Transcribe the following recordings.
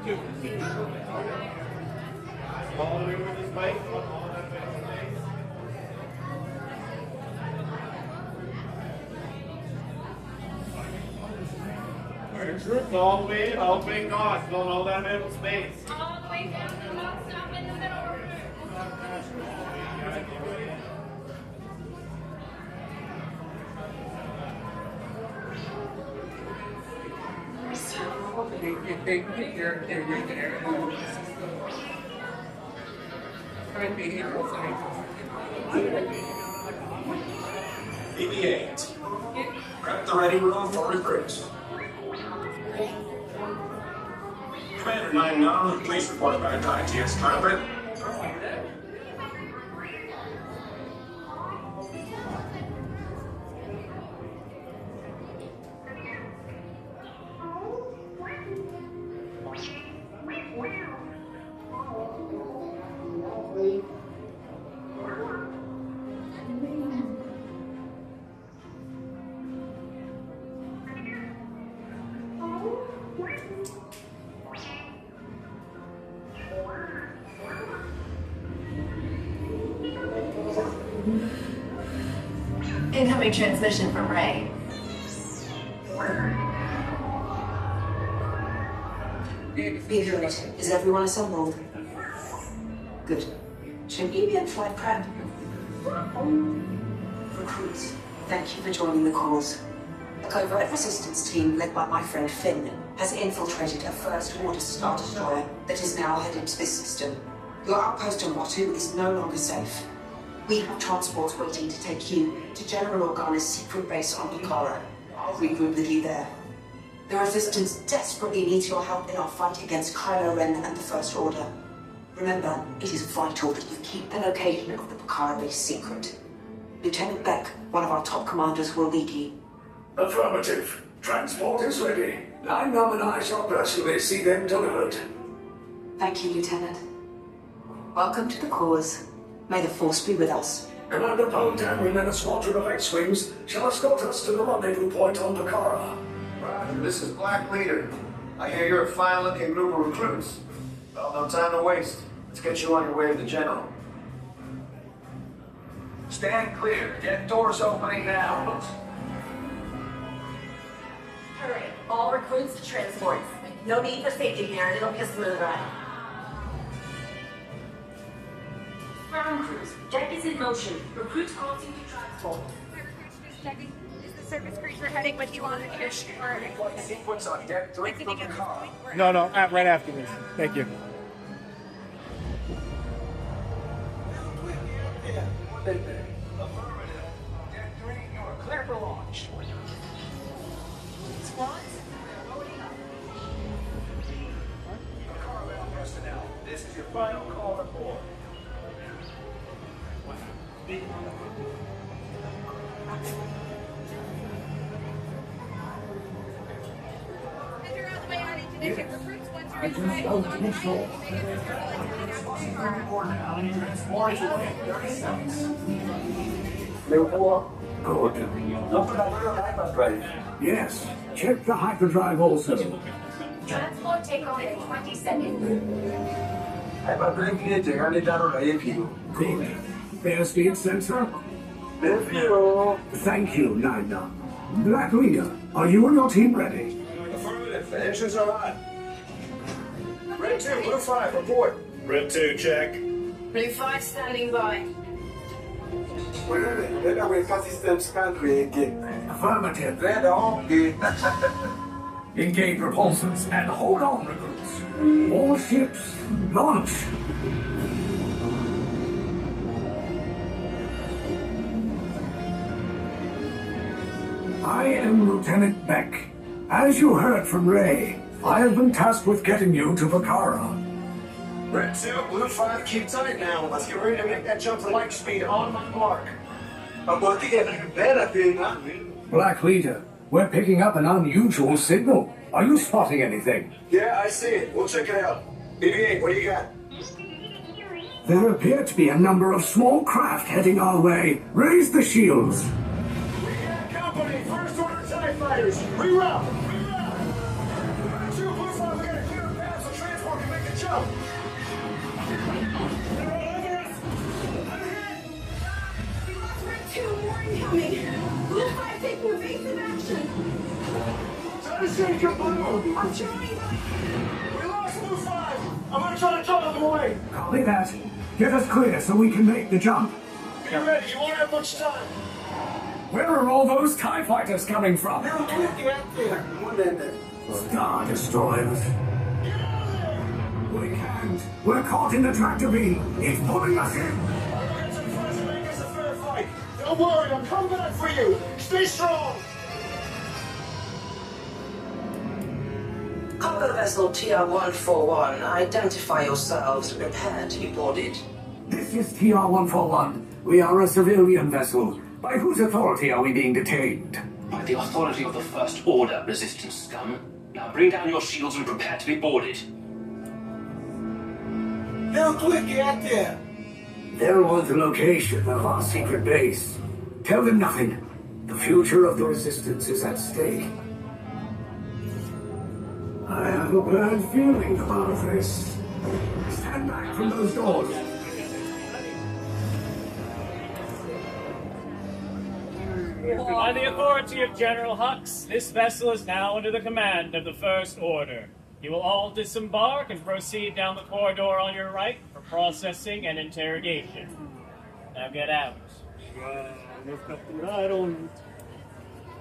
All the way with this bike. All that big space. All the way, all the way across, filling all that middle space. All the way down to the top, stop in the middle. BB-8. Prep the ready room for recruits. Commander 9-9, please report back to ITS cockpit. Incoming transmission from Rey. Is everyone assembled? Good. Should we be in flight prep? Recruits, thank you for joining the cause. A covert resistance team led by my friend Finn has infiltrated a first-order Star Destroyer that is now headed to this system. Your outpost on Batuu is no longer safe. We have transports waiting to take you to General Organa's secret base on Bukhara. I'll regroup with you there. The Resistance desperately needs your help in our fight against Kylo Ren and the First Order. Remember, it is vital that you keep the location of the Bukhara base secret. Lieutenant Beck, one of our top commanders, will lead you. Affirmative. Transport is ready. I and I shall personally see them delivered. Thank you, Lieutenant. Welcome to the cause. May the Force be with us. Commander Poe-Dameron and a squadron of X-Wings shall escort us to the rendezvous point on Bukhara. Roger, this is Black Leader. I hear you're a fine-looking group of recruits. Well, no time to waste. Let's get you on your way to the General. Stand clear. Get doors opening now. Hurry, all recruits to transports. No need for safety here, it'll be a smooth ride. Ground crews, deck is in motion. Recruits crossing to transport. Just checking. Is the surface creature heading with you on the airship? Sequence on deck 3 from the car. No, right after this. Thank you. Affirmative. Deck 3, you are clear for launch. Squads? Carbound personnel, this is your final call report. Enter out the way on ignition. Recruits once you're inside, hold on tight. You may get the Transport away. 30 seconds. Yes. Check the hyperdrive also. Transport takeoff in 20 seconds. Good. Airspeed sensor? Thank you, Nina. Black Leader, are you and your team ready? Affirmative. The engines are on. Red 2, Blue 5, report. Red 2, check. Blue 5 standing by. Affirmative. Engage repulsors and hold on, recruits. All ships, launch. I am Lieutenant Beck. As you heard from Rey, I have been tasked with getting you to Bukhara. Red 2, Blue 5, keep tight now. Let's get ready to make that jump to light speed on my mark. Black Leader, we're picking up an unusual signal. Are you spotting anything? Yeah, I see it. We'll check it out. BB-8, what do you got? There appear to be a number of small craft heading our way. Raise the shields. We got company. First order TIE fighters. Reroute. Red 2, Blue 5, we got a clear path for transport. jump! We lost Red 2, more incoming. Blue 5 taking evasive action. Try to change your blue! I'm trying. We lost Blue 5! I'm gonna try to jump them away! Copy that. Get us clear so we can make the jump. Be ready, you won't have much time! Where are all those TIE fighters coming from? They're looking out there! One ended. Star Destroyers. We can't. We're caught in the tractor beam. It's pulling us in. I'll get some friends and make us a fair fight! Don't worry, I'm coming back for you! Stay strong! Cargo vessel TR-141, identify yourselves and prepare to be boarded. This is TR-141. We are a civilian vessel. By whose authority are we being detained? By the authority of the First Order, Resistance scum. Now bring down your shields and prepare to be boarded. Now quick, get there! They'll want the location of our secret base. Tell them nothing. The future of the Resistance is at stake. I have a bad feeling about this. Stand back from those doors. By the authority of General Hux, this vessel is now under the command of the First Order. You will all disembark and proceed down the corridor on your right for processing and interrogation. Now get out. Nos capturaron.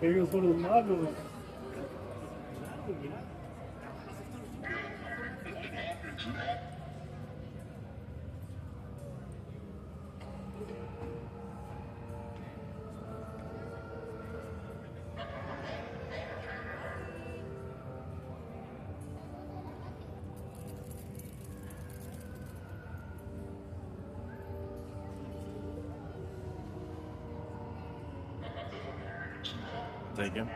Ellos son los malos. Thank you.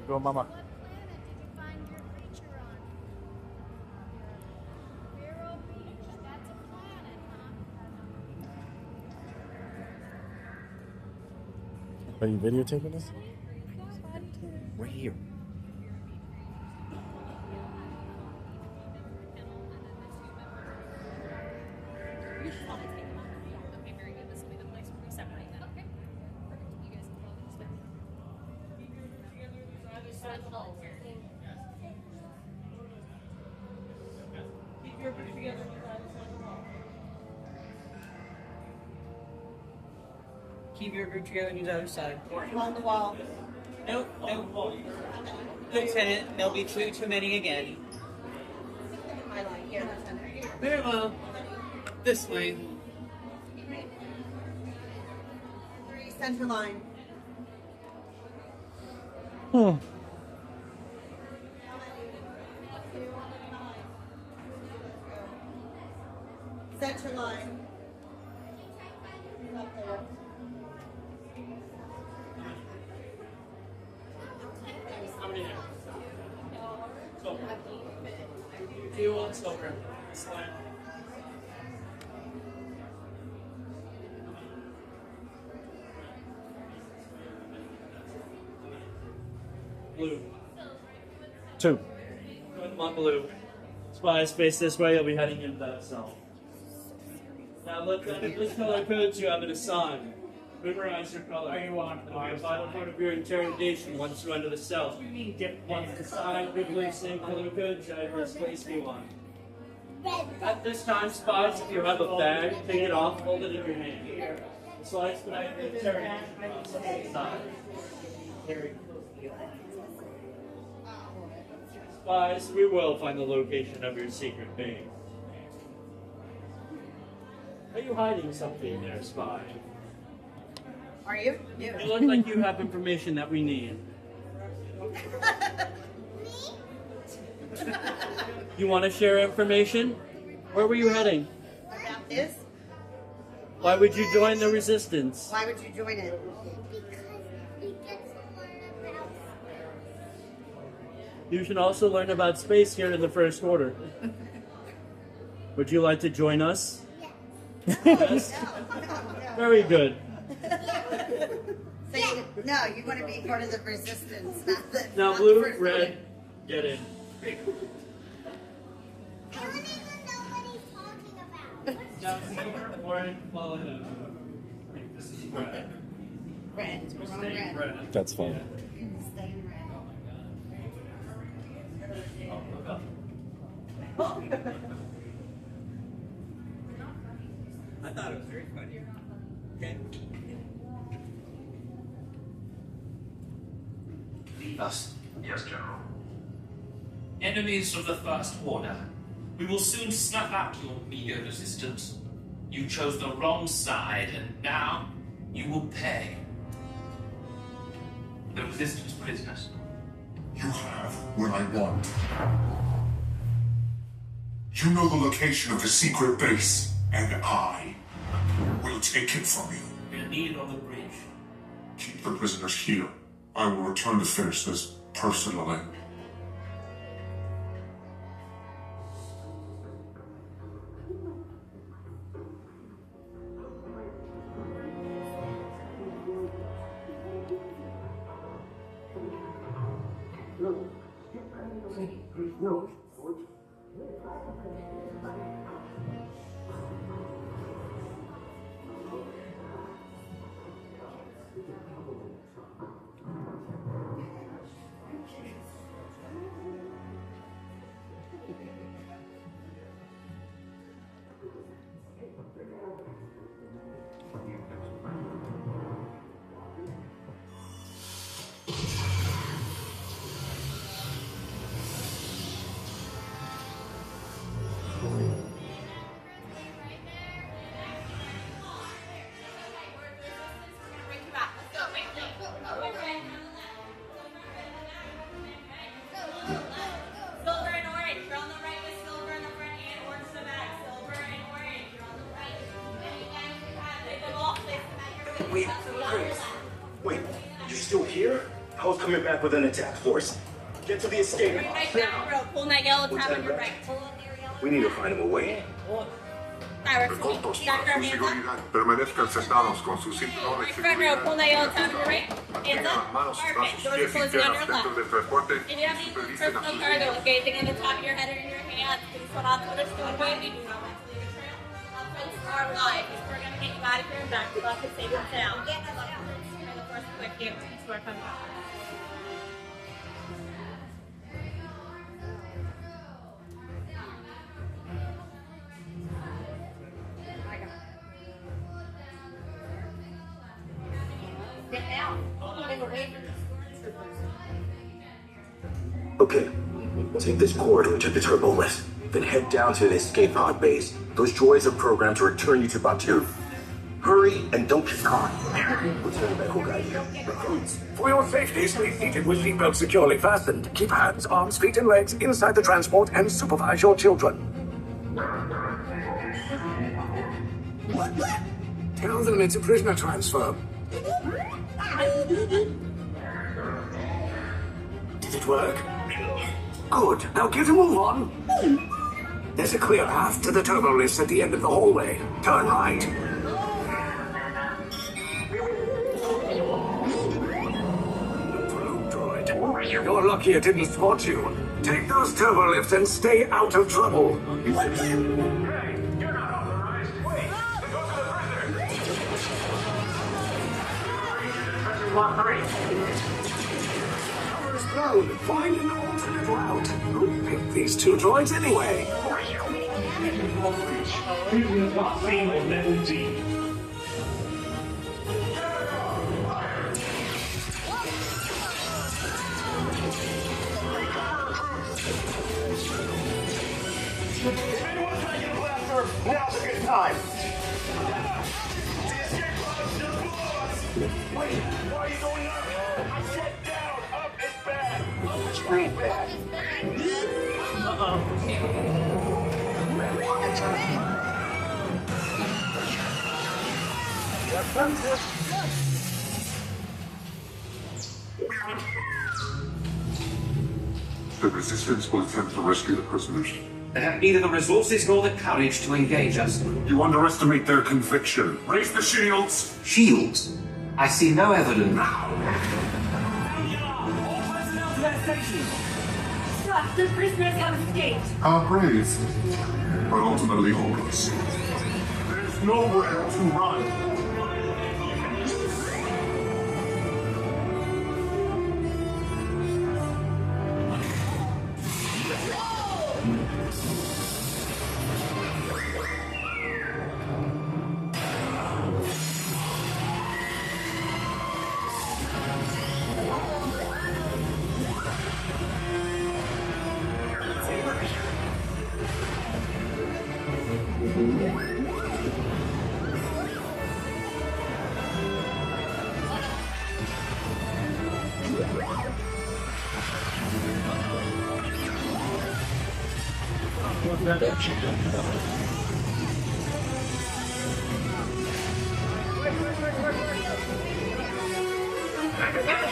Go, Mama. Are you videotaping this? Right here. Keep your group together on the other side. On the wall. Nope, nope. Lieutenant, there'll be too many again. My line here. Very well. This way. 3 center line. Oh. Center line. Up there. Blue. 2. Come on, Blue. Spies face this way, you'll be heading into that cell. Now, Lieutenant, this color codes you have been assigned. Memorize your color. It'll be a vital part of your interrogation once you enter the cell. Once assigned, quickly same color code, driver's place B1. At this time, spies, if you have a bag, take it off, hold it in your hand. The slides tonight the interrogation on the side. Spies, we will find the location of your secret base. Are you hiding something there, spy? Are you? You look like you have information that we need. You want to share information? Where were you heading? About this? Why would you join the resistance? Why would you join it? You should also learn about space here in the First Order. Would you like to join us? Yes. Very good. So you want to be part of the resistance, not the. Now, not blue, the first red, one. get in. I don't even know what he's talking about. Now, silver, orange, follow him. This is red. Red. We're on red. Red. That's fine. Stay in red. I thought it was very funny. Okay. Leave us. Yes, General. Enemies of the First Order. We will soon snuff out your meager resistance. You chose the wrong side, and now you will pay. The resistance prisoners. You have what I want. You know the location of the secret base, and I will take it from you. We'll need it on the bridge. Keep the prisoners here. I will return to finish this personally. No. Silver and orange. You're on the right with silver in the front and orange in the back. Silver and orange. You're on the right. And you guys have the ball placed at your feet. Wait, Chris. Wait, you're still here? I was coming back with an attack force. Get to the escape Right pod back now. row. Pull that yellow tab on your Lieutenant right. Pull We need to find him a way. Recortos para su seguridad. Permanezcan sentados con sus cinturones de Front row. Pull seguridad. that yellow tab on your right. Hands Mantengan las up. manos tras Perfect. sus Doors are pies y closing on your piernas dentro left. del transporte. If you have any Supervisen a personal sus cargo, gazing on the top of your head or in your hands, please hold on to the doorway. We do not want to leave a trail. Upfronts are live. We're going to get you out of here and back. Good luck and save your sound. Get the first quick game. We're coming back. Okay, take this corridor to the turbo lift, then head down to the escape pod base. Those droids are programmed to return you to Batuu. Hurry and don't get caught. Lieutenant Beck will guide you. Recruits. For your safety, stay seated with seatbelts securely fastened. Keep hands, arms, feet, and legs inside the transport and supervise your children. Tell them it's a prisoner transfer. Did it work? Good. Now get a move on. There's a clear path to the turbo lifts at the end of the hallway. Turn right. Droid. You're lucky it didn't spot you. Take those turbo lifts and stay out of trouble. Hey, you're not authorized. Wait, they go to the prisoner. Block 3. Cover is blown. Find an alternate route. Who picked these two droids anyway? If anyone's trying to get a blaster, now's a good time. Wait, why are you going up? I said down, up is bad. Straight bad. The Resistance will attempt to rescue the prisoners. They have neither the resources nor the courage to engage us. You underestimate their conviction. Raise the shields! Shields? I see no evidence. Stop! The prisoners have escaped! How brave, but ultimately hopeless. There's nowhere to run.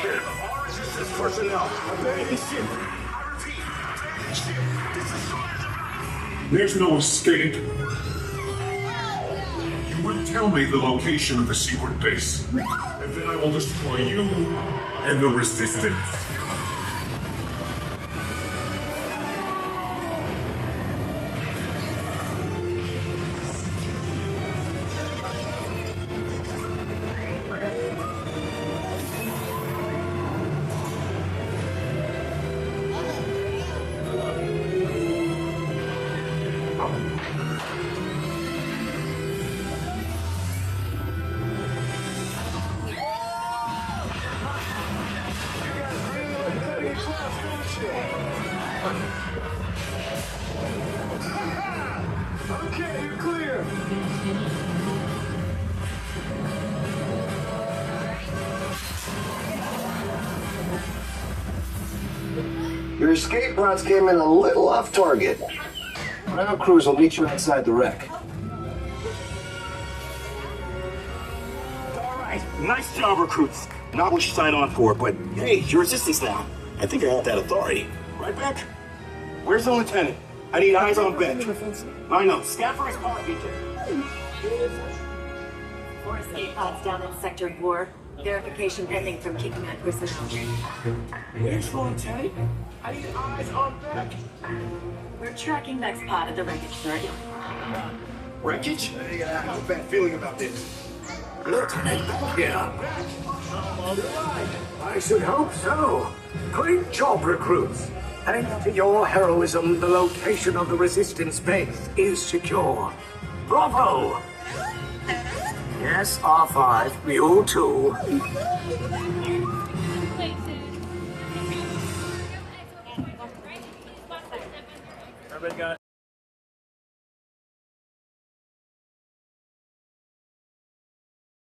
All resistance personnel, abandon the ship. I repeat, abandon the ship. This is There's no escape. You will tell me the location of the secret base, and then I will destroy you and the Resistance. Okay, you're clear. Your escape routes came in a little off target. Ground crews will meet you outside the wreck. Alright, nice job, recruits. Not what you signed on for, but hey, you're Resistance now. I think I have that authority. Right, Beck? Where's the lieutenant? I need eyes on Beck. I know, scan for his power feature. 4 escape pods down in Sector 4. Verification pending from kicking out personnel. Where's the lieutenant? I need eyes on Beck. We're tracking Beck's pod at the wreckage site. Wreckage? I have a bad feeling about this. Lieutenant Beck here. I should hope so. Great job, recruits. Thanks to your heroism, the location of the Resistance base is secure. Bravo! Yes, R5, you too. Everybody got